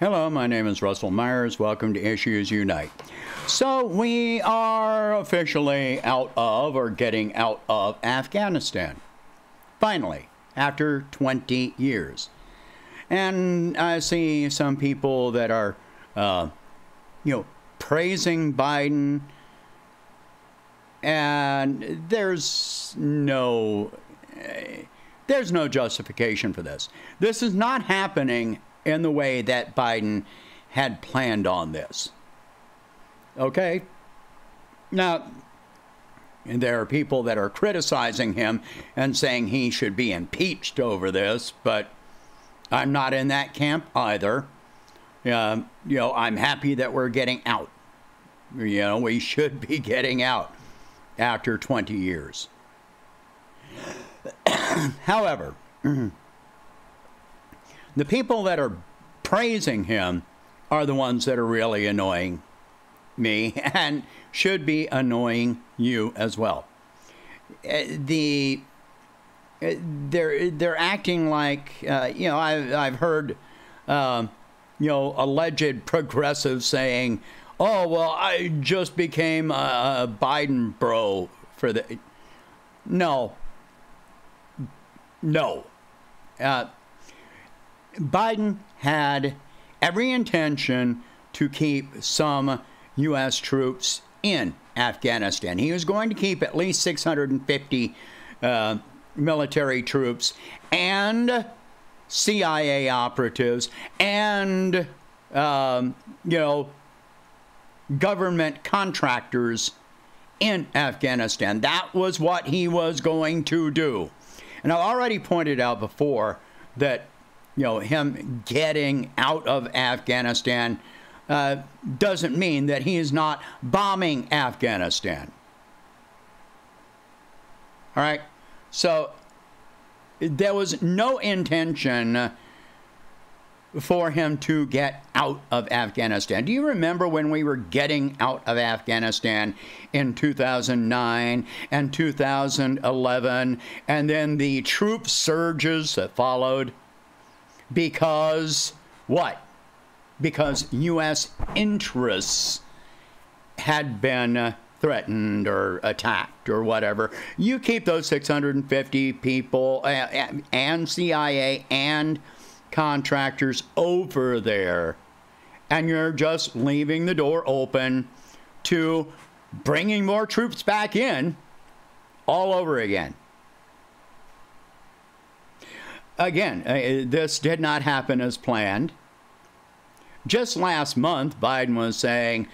Hello, my name is Russell Myers. Welcome to Issues Unite. So we are officially out of, or getting out of, Afghanistan. Finally, after 20 years. And I see some people that are, praising Biden. And there's no justification for this. This is not happening in the way that Biden had planned on this. Okay? Now, there are people that are criticizing him and saying he should be impeached over this, but I'm not in that camp either. I'm happy that we're getting out. We should be getting out after 20 years. However, the people that are praising him are the ones that are really annoying me and should be annoying you as well. They're acting like I've heard alleged progressives saying, "Oh well, I just became a Biden bro for the." No. Biden had every intention to keep some U.S. troops in Afghanistan. He was going to keep at least 650 military troops and CIA operatives and, government contractors in Afghanistan. That was what he was going to do. And I've already pointed out before that him getting out of Afghanistan doesn't mean that he is not bombing Afghanistan. All right? So there was no intention for him to get out of Afghanistan. Do you remember when we were getting out of Afghanistan in 2009 and 2011, and then the troop surges that followed? Because what? Because U.S. interests had been threatened or attacked or whatever. You keep those 650 people and CIA and contractors over there, and you're just leaving the door open to bringing more troops back in all over again. Again, this did not happen as planned. Just last month, Biden was saying,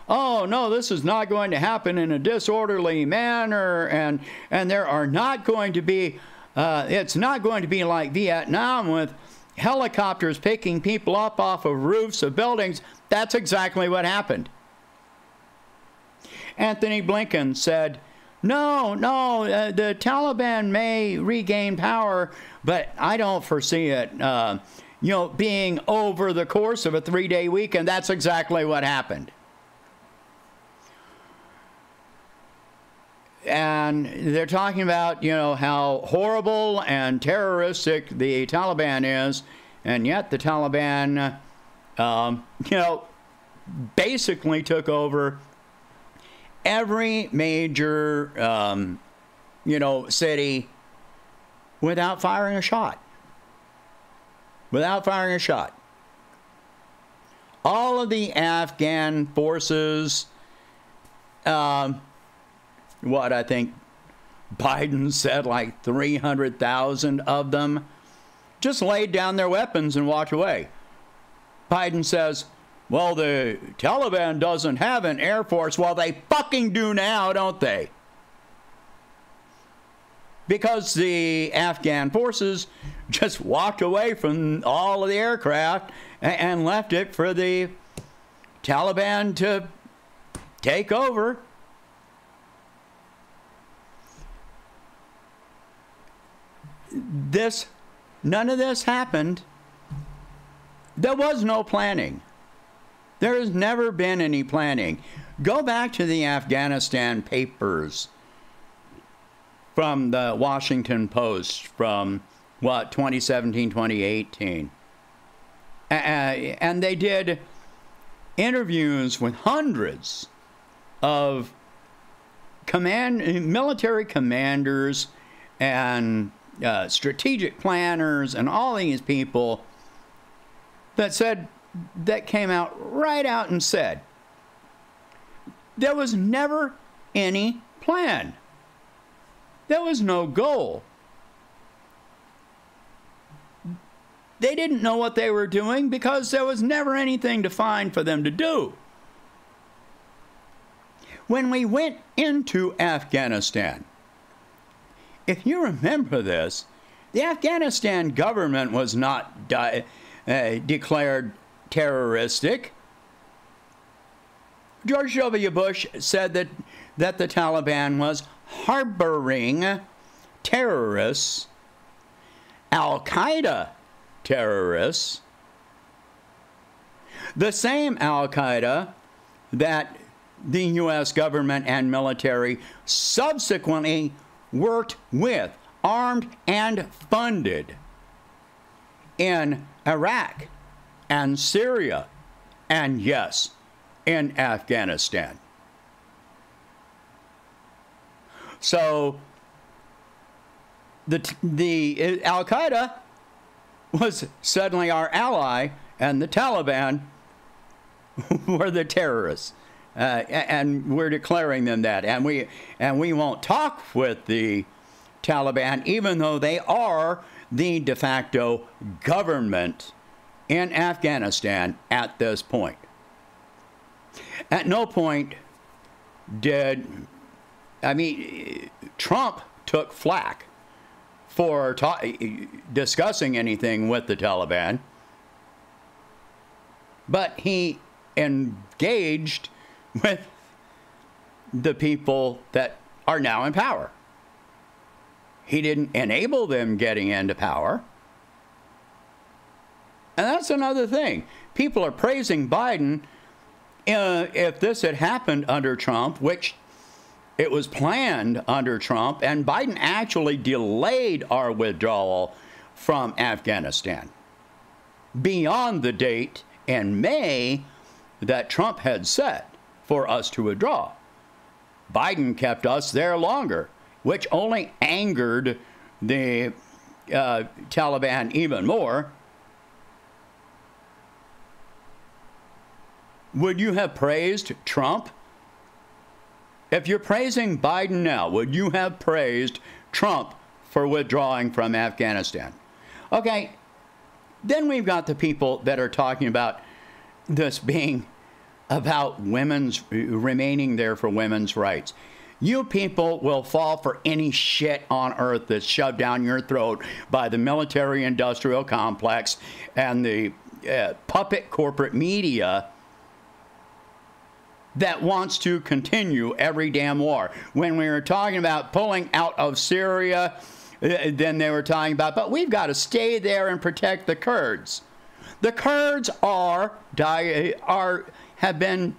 "Oh, no, this is not going to happen in a disorderly manner, and there are not going to be, it's not going to be like Vietnam with helicopters picking people up off of roofs of buildings." That's exactly what happened. Anthony Blinken said, No, the Taliban may regain power, but I don't foresee it, being over the course of a 3-day weekend. That's exactly what happened. And they're talking about, how horrible and terroristic the Taliban is, and yet the Taliban, basically took over every major, city without firing a shot. Without firing a shot. All of the Afghan forces, I think Biden said like 300,000 of them, just laid down their weapons and walked away. Biden says, well, the Taliban doesn't have an air force. Well, they fucking do now, don't they? Because the Afghan forces just walked away from all of the aircraft and left it for the Taliban to take over. None of this happened. There was no planning. There has never been any planning. Go back to the Afghanistan papers from the Washington Post from, 2017, 2018. And they did interviews with hundreds of military commanders and strategic planners and all these people that came out right out and said there was never any plan. There was no goal. They didn't know what they were doing because there was never anything defined for them to do. When we went into Afghanistan, if you remember this, the Afghanistan government was not declared terroristic. George W. Bush said that the Taliban was harboring terrorists, Al-Qaeda terrorists, the same Al-Qaeda that the U.S. government and military subsequently worked with, armed and funded in Iraq and Syria and, yes, in Afghanistan. So the Al-Qaeda was suddenly our ally, and the Taliban were the terrorists. And we're declaring them that. And we won't talk with the Taliban, even though they are the de facto government in Afghanistan at this point. At no point Trump took flack for discussing anything with the Taliban, but he engaged with the people that are now in power. He didn't enable them getting into power. And that's another thing. People are praising Biden. If this had happened under Trump, which it was planned under Trump, and Biden actually delayed our withdrawal from Afghanistan beyond the date in May that Trump had set for us to withdraw. Biden kept us there longer, which only angered the Taliban even more. Would you have praised Trump? If you're praising Biden now, would you have praised Trump for withdrawing from Afghanistan? Okay, then we've got the people that are talking about this being about women's remaining there for women's rights. You people will fall for any shit on earth that's shoved down your throat by the military-industrial complex and the puppet corporate media that wants to continue every damn war. When we were talking about pulling out of Syria, then they were talking about, but we've got to stay there and protect the Kurds. The Kurds have been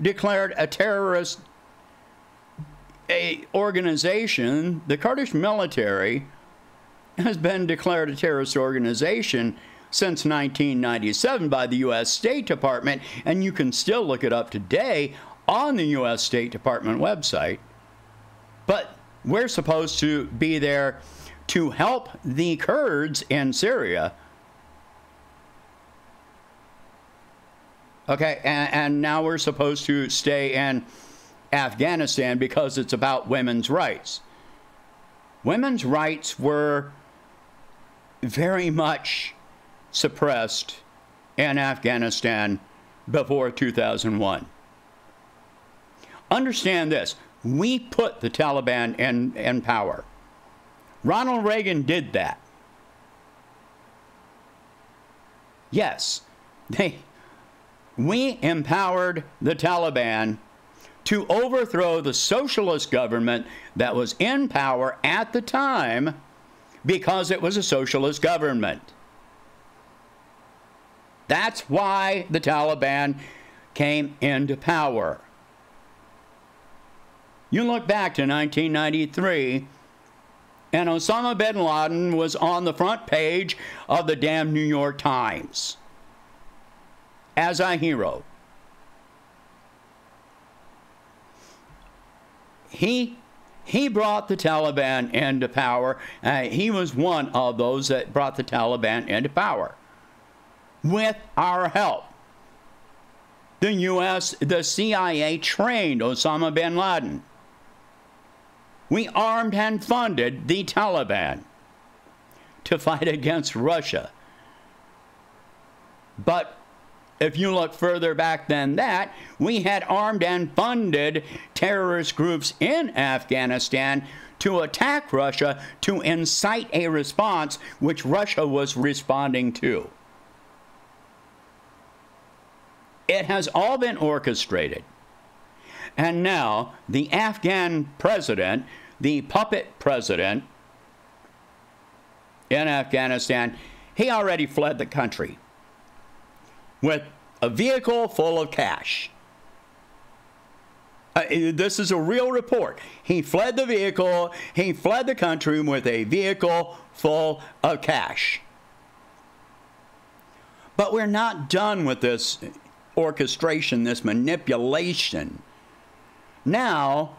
declared a terrorist organization. The Kurdish military has been declared a terrorist organization since 1997 by the U.S. State Department, and you can still look it up today on the U.S. State Department website. But we're supposed to be there to help the Kurds in Syria. Okay, and now we're supposed to stay in Afghanistan because it's about women's rights. Women's rights were very much suppressed in Afghanistan before 2001. Understand this. We put the Taliban in power. Ronald Reagan did that. Yes, we empowered the Taliban to overthrow the socialist government that was in power at the time because it was a socialist government. That's why the Taliban came into power. You look back to 1993, and Osama bin Laden was on the front page of the damn New York Times. as a hero. He brought the Taliban into power. He was one of those that brought the Taliban into power with our help. The U.S., the CIA trained Osama bin Laden. We armed and funded the Taliban to fight against Russia. But if you look further back than that, we had armed and funded terrorist groups in Afghanistan to attack Russia, to incite a response which Russia was responding to. It has all been orchestrated. And now the Afghan president, the puppet president in Afghanistan, he already fled the country with a vehicle full of cash. This is a real report. He fled the vehicle, he fled the country with a vehicle full of cash. But we're not done with this orchestration, this manipulation. Now,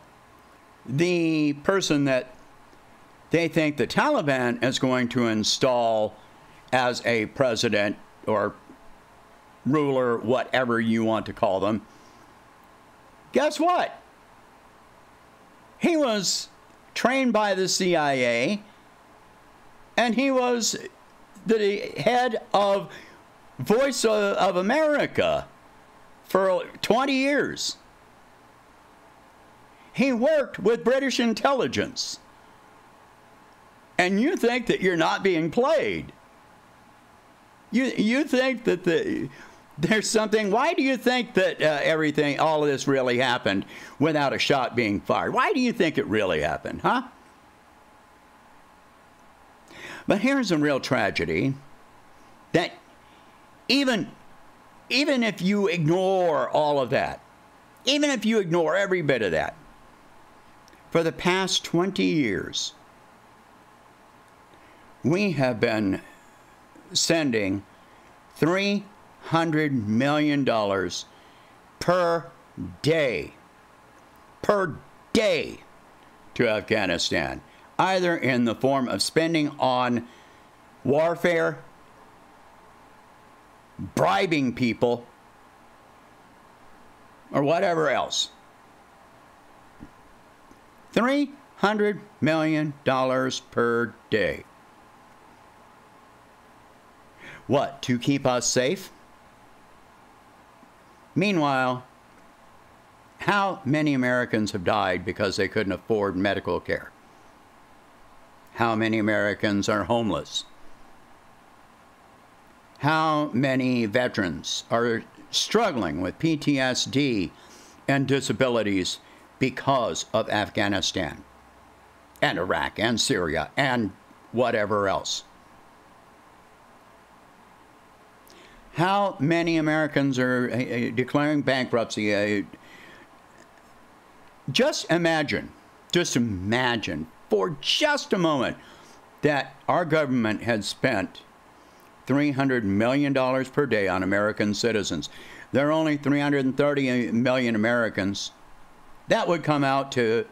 the person that they think the Taliban is going to install as a president or ruler, whatever you want to call them, guess what? He was trained by the CIA, and he was the head of Voice of America for 20 years. He worked with British intelligence. And you think that you're not being played. You think that there's something. Why do you think that everything, all of this really happened without a shot being fired? Why do you think it really happened, huh? But here's a real tragedy, that even if you ignore all of that, even if you ignore every bit of that, for the past 20 years, we have been sending $300 million per day to Afghanistan, either in the form of spending on warfare, bribing people, or whatever else. $300 million per day. What, to keep us safe? Meanwhile, how many Americans have died because they couldn't afford medical care? How many Americans are homeless? How many veterans are struggling with PTSD and disabilities because of Afghanistan and Iraq and Syria and whatever else? How many Americans are declaring bankruptcy? Just imagine for just a moment that our government had spent $300 million per day on American citizens. There are only 330 million Americans. That would come out to,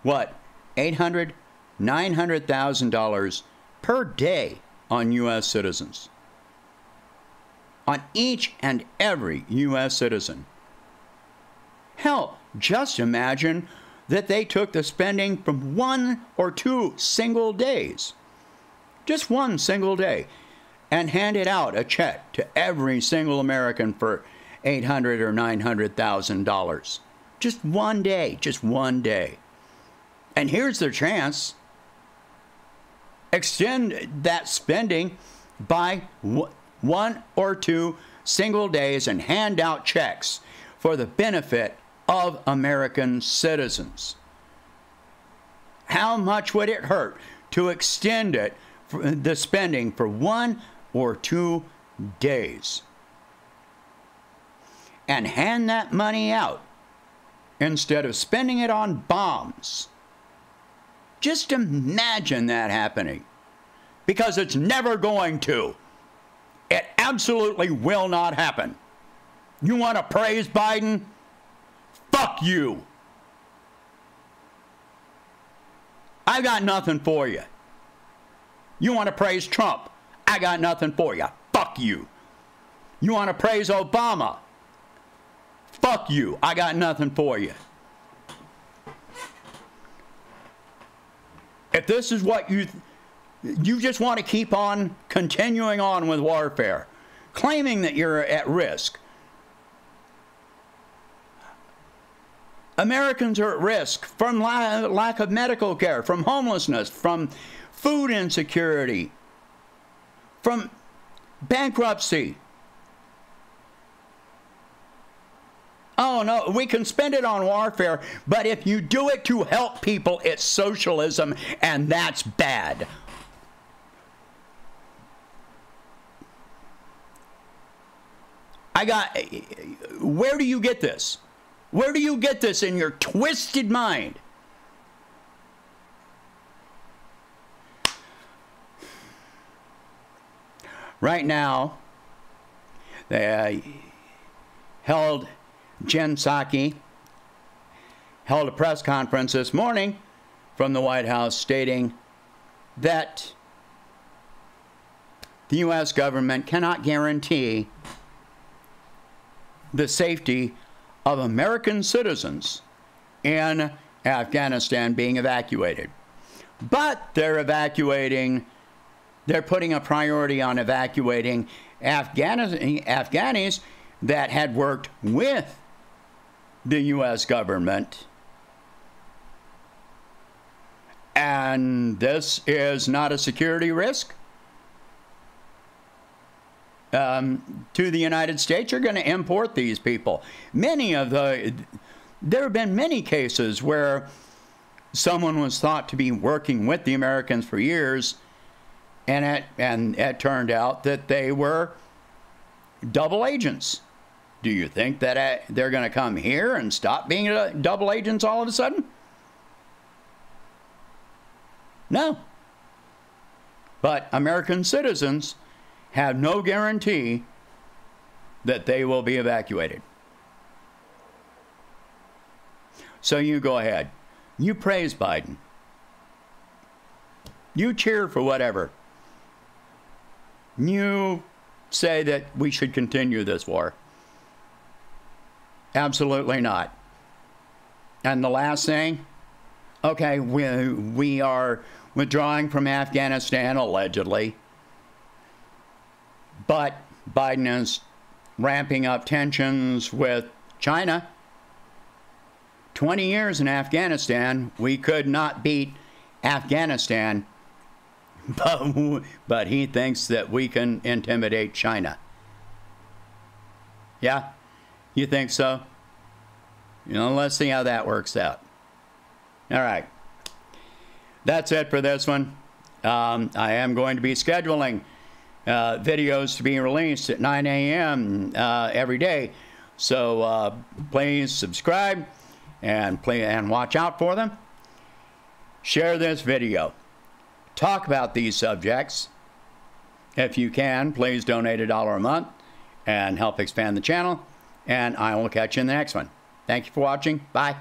what, $800,000, $900,000 per day on U.S. citizens. On each and every U.S. citizen. Hell, just imagine that they took the spending from 1 or 2 single days. Just one single day. And handed out a check to every single American for $800,000 or $900,000. Just one day. Just one day. And here's their chance. Extend that spending by 1 or 2 single days and hand out checks for the benefit of American citizens. How much would it hurt to extend it, the spending, for 1 or 2 days? And hand that money out instead of spending it on bombs. Just imagine that happening. Because it's never going to. It absolutely will not happen. You want to praise Biden? Fuck you. I got nothing for you. You want to praise Trump? I got nothing for you. Fuck you. You want to praise Obama? Fuck you. I got nothing for you. If this is what you just want to keep on continuing on with warfare, claiming that you're at risk. Americans are at risk from lack of medical care, from homelessness, from food insecurity, from bankruptcy. Oh no, we can spend it on warfare, but if you do it to help people, it's socialism, and that's bad. Where do you get this? Where do you get this in your twisted mind? Right now, they Jen Psaki held a press conference this morning from the White House stating that the U.S. government cannot guarantee the safety of American citizens in Afghanistan being evacuated. But they're putting a priority on evacuating Afghanis that had worked with the U.S. government. And this is not a security risk to the United States. You're going to import these people. There have been many cases where someone was thought to be working with the Americans for years, and it turned out that they were double agents. Do you think that they're going to come here and stop being double agents all of a sudden? No. But American citizens have no guarantee that they will be evacuated. So you go ahead. You praise Biden. You cheer for whatever. You say that we should continue this war. Absolutely not. And the last thing, okay, we are withdrawing from Afghanistan, allegedly. But Biden is ramping up tensions with China. 20 years in Afghanistan, we could not beat Afghanistan, but he thinks that we can intimidate China. Yeah? You think so? Let's see how that works out. All right. That's it for this one. I am going to be scheduling videos to be released at 9 a.m. Every day. So please subscribe and watch out for them. Share this video. Talk about these subjects. If you can, please donate $1 a month and help expand the channel. And I will catch you in the next one. Thank you for watching. Bye.